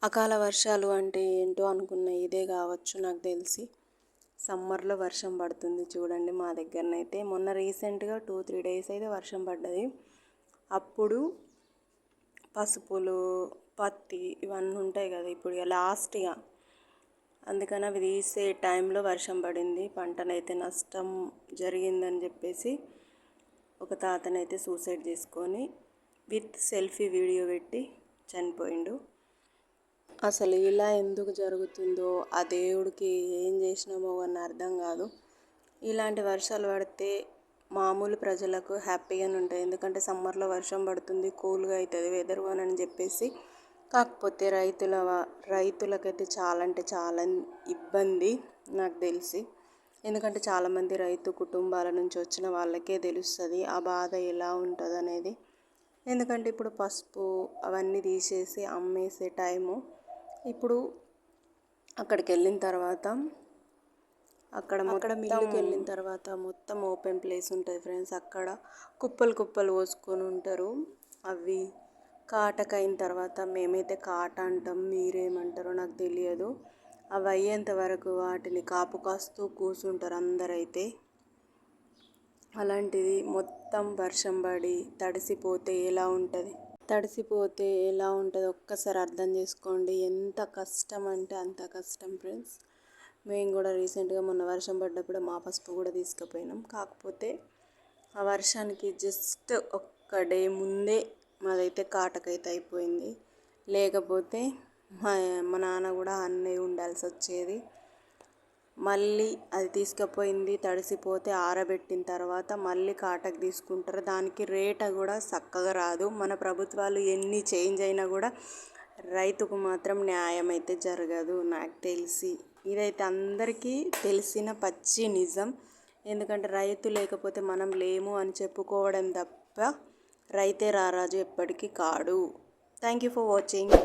అకాల వర్షాలు అంటే ఏంటో అనుకున్న ఇదే కావచ్చు నాకు తెలిసి. సమ్మర్లో వర్షం పడుతుంది చూడండి మా దగ్గరనైతే. మొన్న రీసెంట్గా 2-3 డేస్ అయితే వర్షం పడ్డది. అప్పుడు పసుపులు, పత్తి ఇవన్నీ ఉంటాయి కదా, ఇప్పుడు ఇక లాస్ట్గా అందుకని అవి తీసే టైంలో వర్షం పడింది. పంటనైతే నష్టం జరిగిందని చెప్పేసి ఒక తాతనైతే సూసైడ్ చేసుకొని విత్ సెల్ఫీ వీడియో పెట్టి చనిపోయిండు. అసలు ఇలా ఎందుకు జరుగుతుందో ఆ దేవుడికి ఏం చేసినామో అని అర్థం కాదు. ఇలాంటి వర్షాలు పడితే మామూలు ప్రజలకు హ్యాపీగానే ఉంటాయి, ఎందుకంటే సమ్మర్లో వర్షం పడుతుంది, కూల్గా అవుతుంది వెదర్ అని చెప్పేసి. కాకపోతే రైతులకైతే చాలా అంటే చాలా ఇబ్బంది నాకు తెలిసి. ఎందుకంటే చాలామంది రైతు కుటుంబాల నుంచి వచ్చిన వాళ్ళకే తెలుస్తుంది ఆ బాధ ఎలా ఉంటుంది అనేది. ఎందుకంటే ఇప్పుడు పసుపు అవన్నీ తీసేసి అమ్మేసే టైము. ఇప్పుడు అక్కడికి వెళ్ళిన తర్వాత అక్కడ మిల్లుకి వెళ్ళిన తర్వాత మొత్తం ఓపెన్ ప్లేస్ ఉంటుంది ఫ్రెండ్స్. అక్కడ కుప్పలు కుప్పలు పోసుకొని ఉంటారు. అవి కాటకైన తర్వాత మేమైతే కాట అంటాం, మీరేమంటారో నాకు తెలియదు. అవి అయ్యేంత వరకు వాటిని కాపు కాస్తూ కూర్చుంటారు అందరైతే. అలాంటిది మొత్తం వర్షం పడి తడిసిపోతే ఎలా ఉంటుంది, ఒక్కసారి అర్థం చేసుకోండి. ఎంత కష్టం అంటే అంత కష్టం ఫ్రెండ్స్. మేము కూడా రీసెంట్గా మొన్న వర్షం పడ్డప్పుడు మా పసుపు కూడా తీసుకుపోయినాం. కాకపోతే ఆ వర్షానికి జస్ట్ ఒక్క డే ముందే మాదైతే కాటకైతే అయిపోయింది. లేకపోతే మా నాన్న కూడా అన్నీ ఉండాల్సి వచ్చేది. మళ్ళీ అది తీసుకుపోయింది తడిసిపోతే ఆరబెట్టిన తర్వాత మళ్ళీ కాటకు తీసుకుంటారు. దానికి రేట్ కూడా చక్కగా రాదు. మన ప్రభుత్వాలు ఎన్ని చేంజ్ అయినా కూడా రైతుకు మాత్రం న్యాయం అయితే జరగదు నాకు తెలిసి. ఇదైతే అందరికీ తెలిసిన పచ్చి నిజం. ఎందుకంటే రైతు లేకపోతే మనం లేము అని చెప్పుకోవడం తప్ప రైతే రారాజు ఎప్పటికీ కాడు. Thank you for watching.